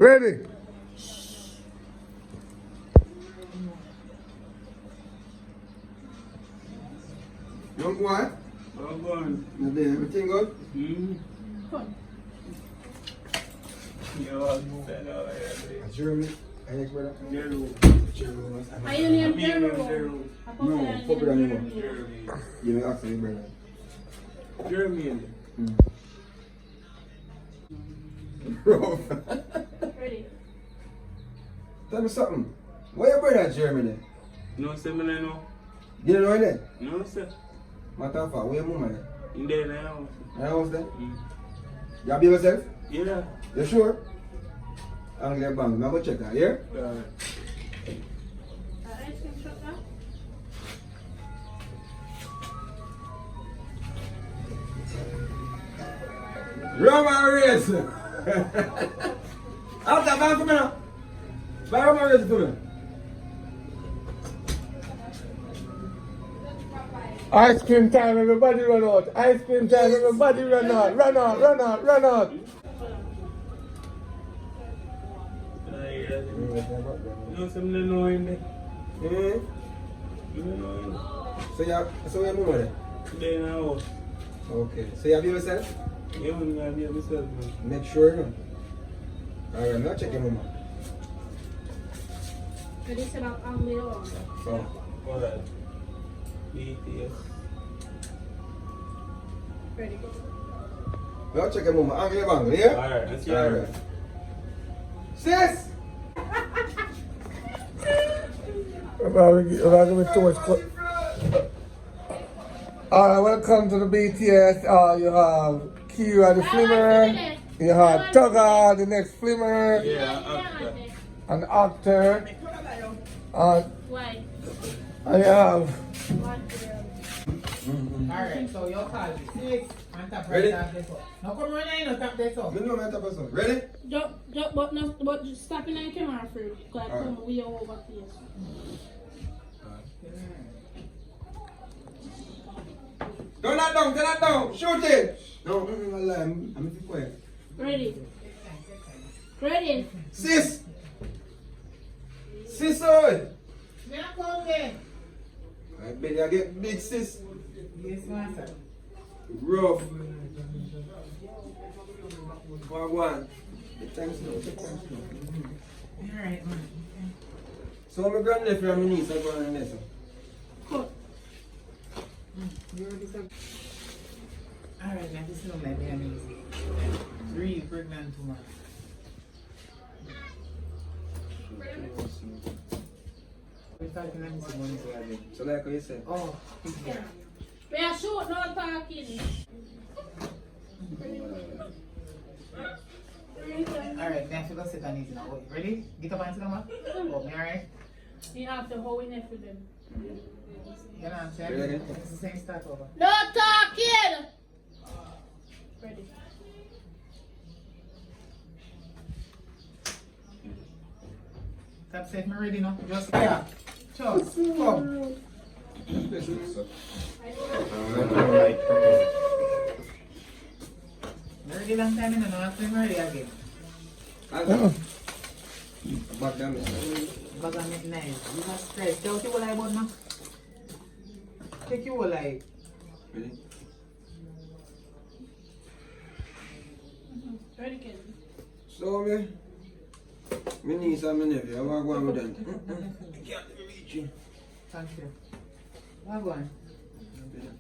Ready? Young boy, I'm going. everything good? Yo, set up. Jeremy, next brother. Jeremy. Are you named Jeremy? No, pop it on him. Jeremy. You know, ask me, brother. Jeremy. Bro, Ready? tell me something. Where your brother Jeremy then? No, sir, me no. You don't know him then? No, sir. Matter of fact, where your mama then? In there now. In the house then? You happy yourself? Yeah. You sure? I'm gonna get bang. I'm gonna check that, yeah? Ice cream shop now? Roman race! After, bang for me now. Bang Roman race for me. Ice cream time, everybody run out. Ice cream time, everybody run out. Run out, run out, run out. No, sir, me no in there. Mm-hmm. Me no in So your mama then? there now. Okay. So you happy yourself? Yeah, man, I be myself, man. Make sure, no? Alright, now check your mama. Ready set up ang mayo. So, What? BTS. Ready? now check your mama. Angle your bang, yeah? Alright, let's see. Alright. Sis! I'm gonna give me too much. Alright, welcome to the BTS. You have Kira the Flimmer. You have Tugger the next Flimmer. Yeah, An actor. Why? And you have. Alright, so your call is 6 and tap Ready? right off this one. Now come on in, tap this up. Me know my type of son. Ready? But just stop in the camera first. Because come we are over here. Turn that down. Shoot it! No, I'm lie. I'm if you quiet. Ready? Ready? Sis! Sis, oi! Now come in. I bet you get big sis. Yes, master. Rough. One. Take time slow. Alright, man. So my grandnephew and my niece are going on this. Cut. You already said. Alright, now this is like me and easy. 3 pregnant tomorrow. We're talking about this one again. So like how you said. Oh, Yeah. We are short, no talking. alright, now if you go sit down easy now. Wait, ready? Get up and sit down, man. Oh, me alright? You have to hold in for them. You know what I'm saying? Ready again? It's the same start over. No talking! Ready? Tap safe, me ready now. Just yeah. Chuck, come. Ready long time in now, I'm ready again. Back down. Bag on it nice. You must stress. Tell you what I want now. Take you what I. Ready? Ready, Kenny? So my niece and my nephew, I want to go on with them. I can't reach you. Thank you. What going?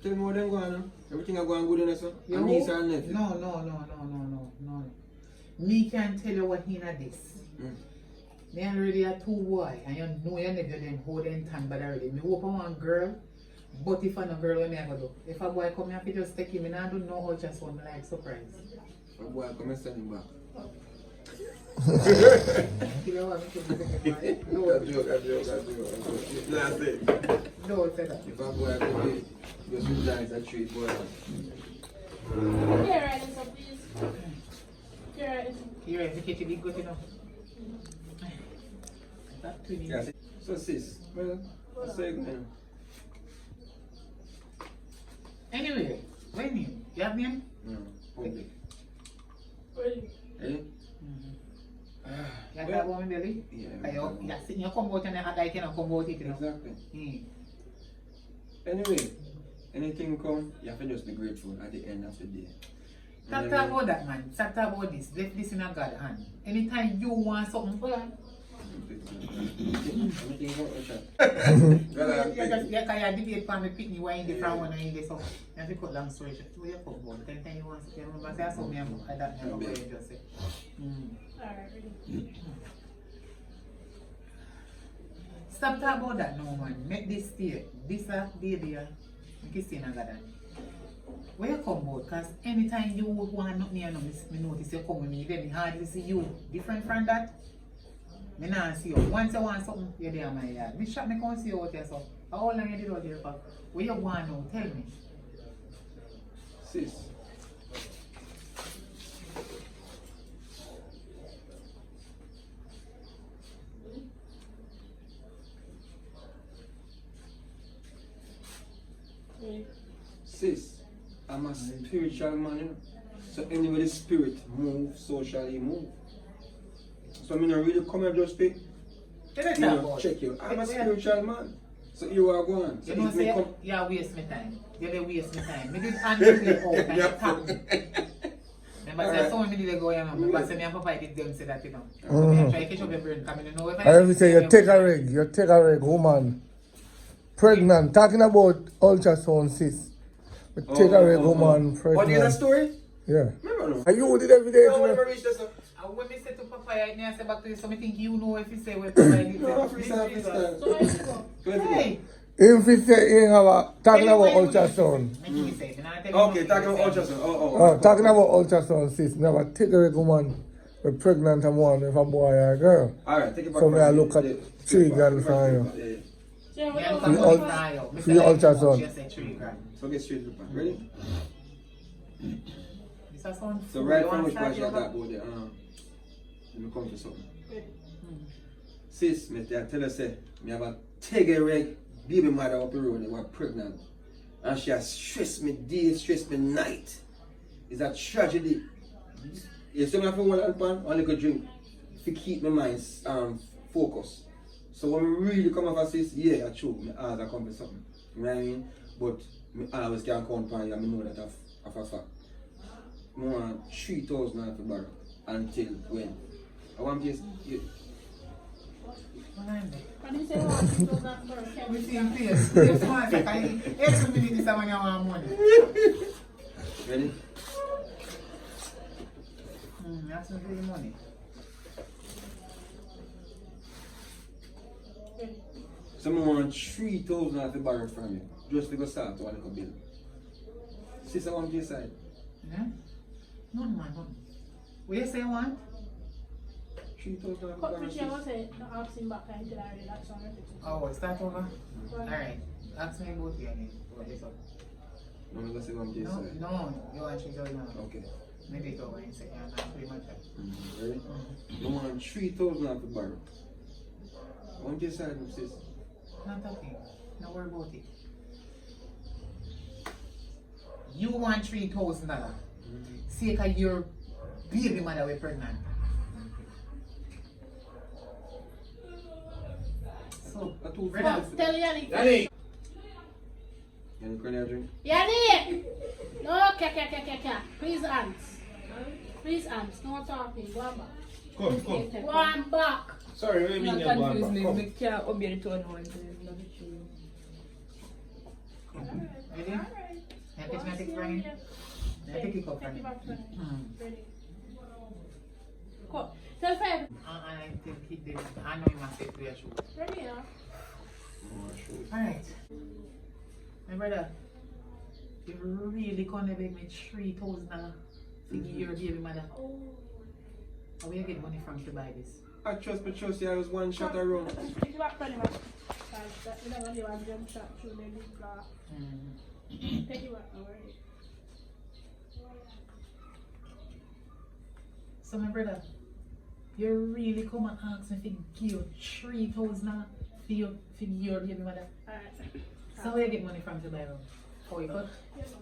Tell me what them going on. Everything are going good in there, sir. You My niece and nephew. No. Me can tell you what he in this. Me already a 2 boy, and you know you never them hold them tongue bad already. Me hope I want girl, but if I no girl, what me I go do? If a boy come here, I just take him, and I don't know how just one like surprise. My boy come and send him back. You know what? No, I joke. That's it. don't say that. If a boy come here, just realize a treat boy. Here, right, so please. Here, right. Here, if you get good enough. That to me. Yeah, so sis, well, what's your name? Anyway, what name? You have name? No, public. Ready? Ready? You talk about me belly? Yeah. You're sitting, you come out and I cannot come out it, you know. Exactly. Anyway, anything come, you have to just be grateful at the end of the day. Stop talking about that, man. Stop talking about this. Left this in a God's hand. Anytime you want something, hold on. Yeah, because you debate for me pick me why in the front one and in the so. You have to cut long story short. Where you come about? Anytime you want to remember, say I saw me and I don't know what you just say. Alright, ready. Stop talking about that no man. Make this stay. This baby, make it stay in a garden. Where you come about? Because anytime you want nothing, you know, me notice you come with me, then me hardly see you. Different from that. Me not see you. Once you want something, you're there in my yard. Me shop, me can't see you out there, so how long you did out there for? Where you want now? Tell me. Sis. Sis, I'm a spiritual man, you know. So anyway, the spirit move, so shall he move. So I mean, I really come here just to check you. I'm a spiritual man. So you are going. So you know, if me say, come... you waste my time. You waste my time. Me did handle it out and you tap me. Remember, say, someone did go, you know. Remember, say, me and Papa did them say that, you know. So me try to catch up your brain, because I know if I... I say you take a reg, woman. Pregnant, talking about ultrasound, sis. But take a reg, woman, pregnant. What is that story? Yeah. Remember no? And you did every day. No, never reached this. When me say to Papa, I say back to you, so I think you know if you say where Papa did No, say. freestyle. So where you go? Hey! If he say he have a talking about ultrasound. Okay, talking about ultrasound. Talking about ultrasound, sis. Never take a reg, woman. We're pregnant and one if a boy or a girl. Alright, take it back. So may I look at 3 grand for you. Yeah, Yeah, what else? For your ultrasound. So get straight to the point. Ready? So So right from which part you talk about the let me come to something. Sis, me tell her say me have a Tigger reg baby mother up the road, they were pregnant. And she has stressed me day, stressed me night. It's a tragedy. You see me have one and pan, one little drink to keep my mind focused. So when we really come off a sis, yeah, I true, me always come for something. You know what I mean? But I always can count on you and I know that of a fact. I want 3,000 for barrel until when? I want to yeah. When you say what, you don't have to work. We see him face. Every minute is when you want money. Ready? That's not really money. Someone want 3,000 for barrel from you. Just to go start to one little bill. Sister, want to decide? Yeah? No, man, no. What you say you want? 3,000 for Cut barrel. which you want to say, not asking back until I read that song. Oh, start over? Alright. Ask me about you again. What is up? No, I'm going to say one decide. No, you want 3,000 now. Okay. Maybe it's over and say, yeah, not pretty much. Ready? You want 3,000 for barrel. I want to decide, sis. Not talking. Don't worry about it. You want $3,000. Say that your baby mother was pregnant. So, brother, Tell Yannick. Yannick! Yannick, can you drink? Yannick! No, kaka. Please ants. No talking. Go on back. Come. Go on back. Sorry, we mean Not you're confuse going me. back. We can't obey the tone one. Love it to you. ready? And it's going to take for him. I take it up for Take it him. back for him. Ready. Cool. Tell Fred. I think he did. I know he must say to your shoe. Ready now. Alright. My brother, you really gonna beg me $3,000 to give your baby mother? How will you get money from to buy this? I trust you, I was one shot around. Take it back for him. You never do a jump shot through the big block. Take it back already. So my brother, you really come and ask me to give you $3,000 for your baby mother? Alright. So where you get money from to buy one? How you cut? Yes.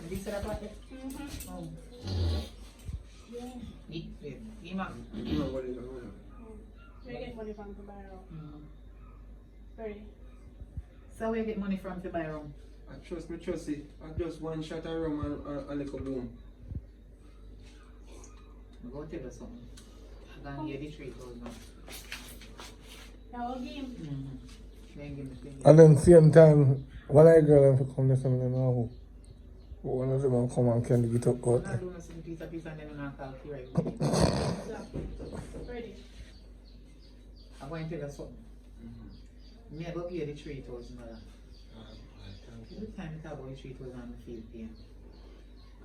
Did you say that right? Mm-hmm. Yeah. No, what is it? Where you get money from to buy rum? Ready? So where you get money from to buy rum? I trust it. I just one shot of rum and a little boom. I'm going to tell you something. I'm going to get the 3,000 now. Now I'll give him. Then give me 20. And then same time, one of the girls have to come to some of them now. One of them will come and can get up I'm out. not doing a certain piece and then I'm going to call you right. Exactly. Ready? I'm going to tell you something. Me I go pay the 3,000 dollars. Every time I talk about the 3,000 I feel pain.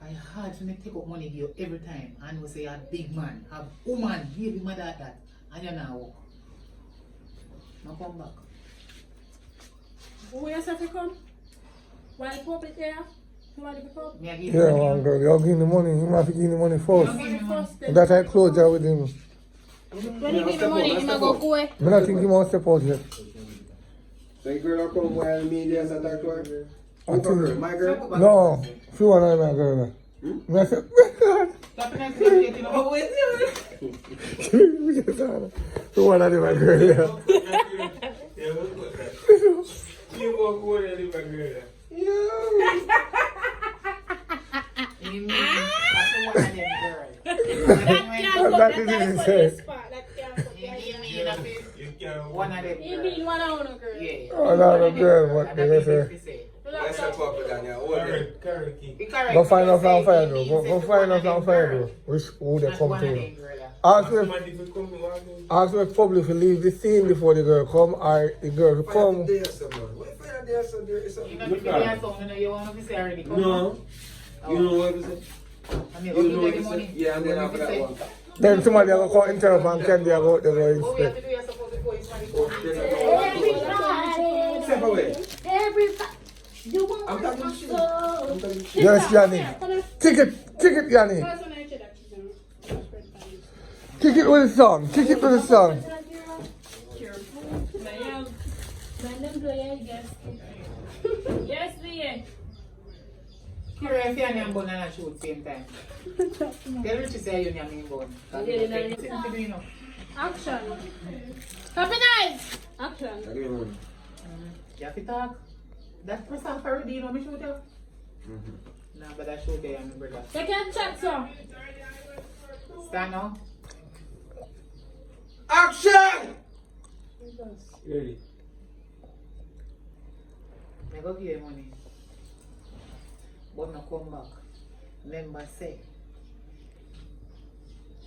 I hard to take up money give you every time and we say a big man, a woman, baby mother at that, and you now walk. Now come back. Who yourself to come? While puppet there? Who want to come? Me I give Yeah, you money. one girl, you're giving the money. You have to give the money first. You give me money. And that I close there with him. When you give me money, you might go away. I don't think he wants to step out yet. So you girl come while me there as a doctor? I Who think- girl? My girl? No, she want to my girl. And I said, Stop and say, you know, oh, wait, she want to my girl, yeah. Yeah, what's that? You walk away and leave a girl. you mean, that's one of them girls. That didn't say. You mean, that's it. You can't One of them You girls. mean one of them girl? Yeah. Oh, no, no, girl, what And did I that's say? what we say. Let's step up with that now. Hold it. Karaoke. You correct. Go find You us say on fire, you though. mean Go say find one us of them on fire, girls. though. Which who they That's come one of to. them girls. Ask if Somebody will come to walk ask if public to leave the scene before the girl come, or the girl will come. There, someone. What fire there, so there is You something. know, if you have something, you want to say already. Come No. on. You know what it is? I mean, You go know give what them it the money. is? Yeah, and then When after you that say- one. Then somebody will come interrupt and Candy will go out there go What we have inspect. to do, you're supposed to go is money Oh, for there's me. a- Step away. Everybody, you want I'm talking my shit. soul. I'm talking shit. Yes, Yanni. Kick it, Yanni. First one I check that she's on. Kick it with the song. Kick it with the song. Random player, yes. Yes, we Kira, if you're in bone and I shoot same time. Tell Richie say you're in bone. You know. Action. Happy night. Action. Give me money. You have to talk. That person for you know me shoot you? No, but I shoot you, my brother. Take your chat, sir. Stand now. Action! Ready? I go give you money. But no come back. Remember say,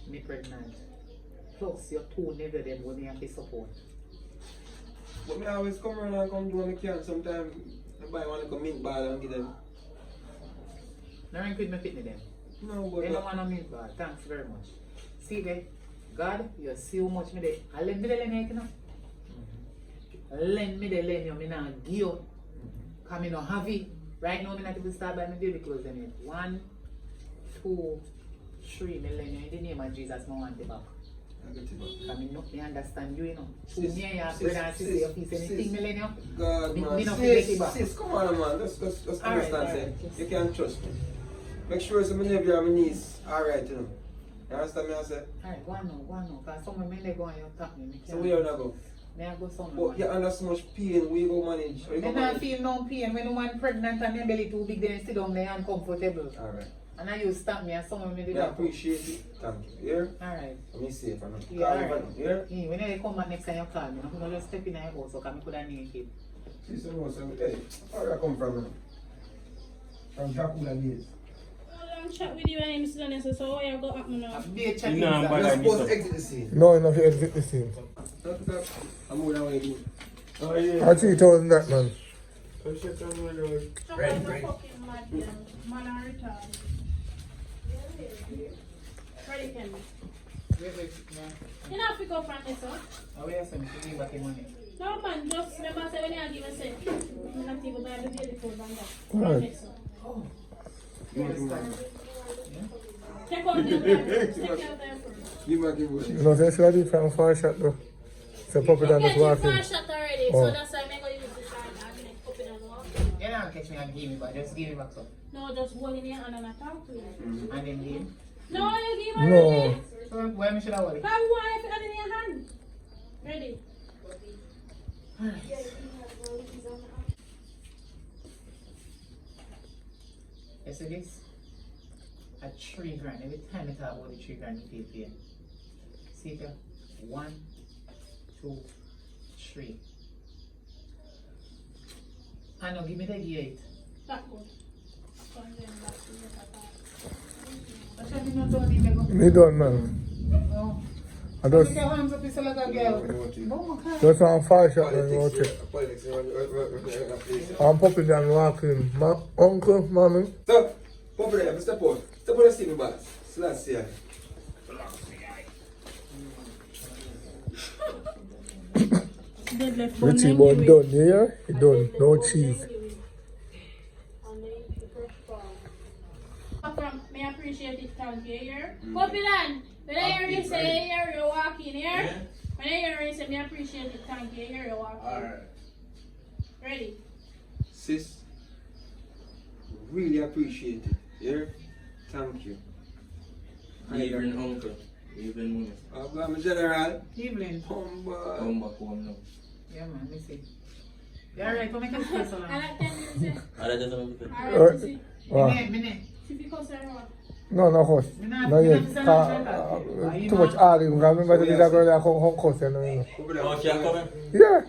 me pregnant. Plus your two never them when me have to support. But me always come around and come do what I can. Sometimes I buy one little mint ball and give them. No one could me fit me them. No, They don't but want no mint bar. Thanks very much. See there, God, you see how much me there. I lend me the lend you know. Lend me the lend you, me now give you. Cause me no have it. Right now, me not even start by my baby clothes them yet. 1, 2, 3 me lend you. In the name of Jesus, me want it back. I get it back. Cause me understand you, you know. So Sis, me and your sis, brother and sister, sis, you feel anything sis. me lend you. God, Me man. no forget it Sis, back. sis, come on, man. Just Alright, understand, say. alright. You can trust me. Make sure so my nephew and my niece alright, you know. You understand me, I say? Alright, go on now. Cause some of me they go and you talk me. Me So can't. where you wanna go? Me I go somewhere. But you're under so much pain, we go manage. How you Me go not manage? feel no pain when woman pregnant and your belly too big, then sit down there uncomfortable. Alright. And I you stop me and someone me did I that. appreciate it. Thank you. Here? Alright. Let me safe. I'm Yeah, not alright. Here? Yeah, when you come back next time you call me, I'm gonna just step in your house so I could have naked. See some more. Hey, where you come from? From Dracula days. I'll chat with you and Mr. Nessa, so where you go up now? I'm be a chatting. No, but You're I supposed to miss exit the scene. No, enough to exit the scene. I'm more than what you do. Oh, yeah. I 3,000 that, man. Come check on my road. Ready, Fucking ready. mad, man and retard. Ready, Ken? You know, pick up from this, huh? How are you saying? Give me back the money. No, man, just remember, say when you give a cent, I'm not even buy the daily food and that. Alright. Right, so. You want to Understand? Check out the check out the first. give me a give me. You know, they should have did from far shot, though. So pop it and Yeah, just you walk in. fast shot already, Oh. so that's why I'm going to use the shot and then pop it and walk. You don't catch me and give me back, just give me back some. No, just hold in your hand and I talk to you. And then give. No, you give her No. ready. So why me should I worry? Come on, you have it in your hand. Ready? You see this? A 3 grand. Every time I talk about the 3 grand, you feel pain. See it here? 1, 2, 3. I know, give me the 8. That good. Come then, back to your papa. That's why I'm not doing it. Me done, man. Oh. I Put just, your hands up, it's like a girl. Oh, my God. just want 5 shots and go Politics, check. politics, please. I'm popping down walking. My uncle, mommy. So, over there, step out. Step out and see me, boss. Slash here. Dead left The tea bun done, you hear? It done. No cheese. May I appreciate it, thank you, here. Popilan, when I hear you say here, you're walking here. When I hear you say, may I appreciate it, thank you, here, you're walking. Alright. Ready? Sis, really appreciate it. Here, thank you. Even uncle. Even mummy. I'm a general. Evelyn. Come Come back home now. Yeah, man, let me see. Yeah, right, come make a space along. I like 10 minutes. I just want to Alright, see. Wow. Minute. See if you come say what. No, no horse. No yet. Too much arguing. I remember the little girl that come home course, you know. over there. Oh, she are coming? Yeah.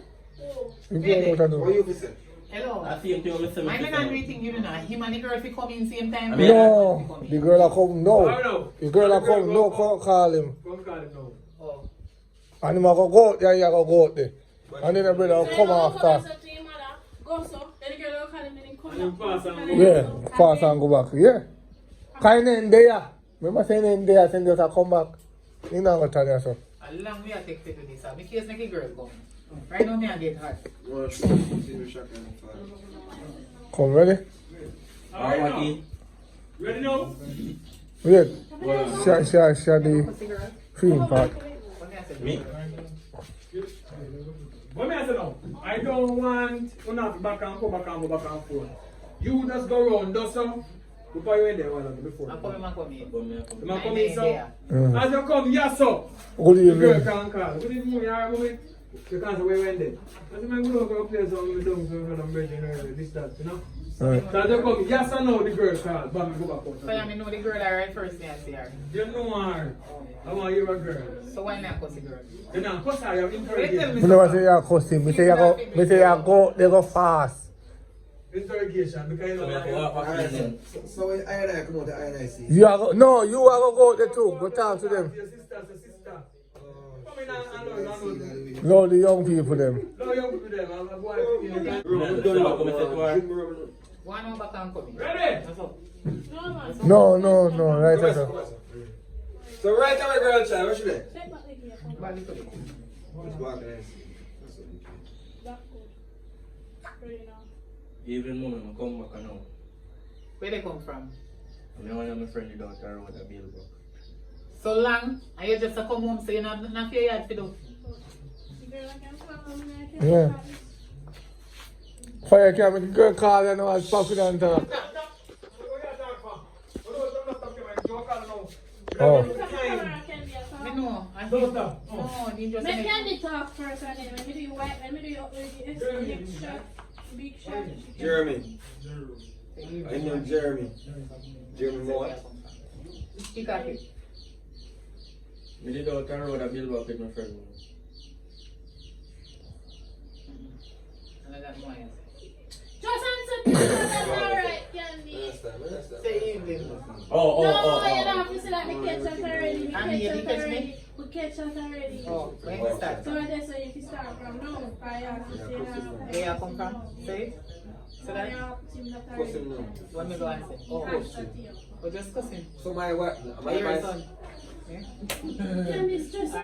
You go out and What do. you say? Hello. I see him too, Mr. I'm not anything you do now. Him and the girl if he come in same time. No. The girl that come, Oh, no. no. The girl that come, no, call him. Come call him now. Oh. And him a go out there, you go out there. And then the brother will come after. Go so. Then the girl will call him, then he come And back. pass on. Yeah, pass and go back. Yeah. Kind of in there. Remember saying in there, saying just come back. You know what I so. A long way I take to do this. My case make a girl come. Right now me I get hot. Well, see me shotgun. Come ready? Alright, Waki. Ready now? Wait. Share the What's the girl? cream part. What me I say? Me? What me I say now? I don't want you not back and come back and go back and forth. You just go round, does so? Before you in there, one before. I'm coming, I'm coming. Come here, come You might come I'm in, so. there. As you come, yes, so. Good The girl evening. can call. Good evening, you are moving. You can't say where you in there. I say, man, go to a place where we don't go to bridge and this, that, you know? Right. So as you come, yes or no, the girl call. Bam, go back out. So I know the girl alright first me I see her. You know her. I want you a girl. So why not cuss the girl? You know, because I have Tell interrogation. me. I never say you cuss him. I say you go, they go fast. Interrogation, because you So we have to walk know. back in then. So when I and I come out, the I and I see. You are go, no, you are go go out there too. Go talk to them. Your sister. Come in and No, the young people them. no, you with them. I'm going to One more back and come in. Ready? That's all. No, right there. So right away, girl, child, where should they? Take back the gear. Body to it. Just walk and I see. That good. Ready now. Even mummy, I come back now. Where they come from? I want my friend the daughter around the bill, bro. So long, and you just come home so you not fear you had to do. The girl I can come, I can Yeah. come. Fire can make a girl call you know as popping and talk. Oh. Me know. And Don't he- stop. No, he just Make make- candy talk first and then when we do your white, when we do your big shot. Jeremy. I know Jeremy. Jeremy Moore. He got it. Me the daughter around the bill with my friend. And I got more. Just answer that's alright, candy. Say evening. Oh. No, you don't have to say that we catch us already. We And you catch us catch already. me? We catch us already. Oh, when you start? So that's where you start from. No, I have to say that. Where you come from? Say it. So that what me go and say? Oh, oh, just cussing. So my what? Where your son? Yeah? Candy, stress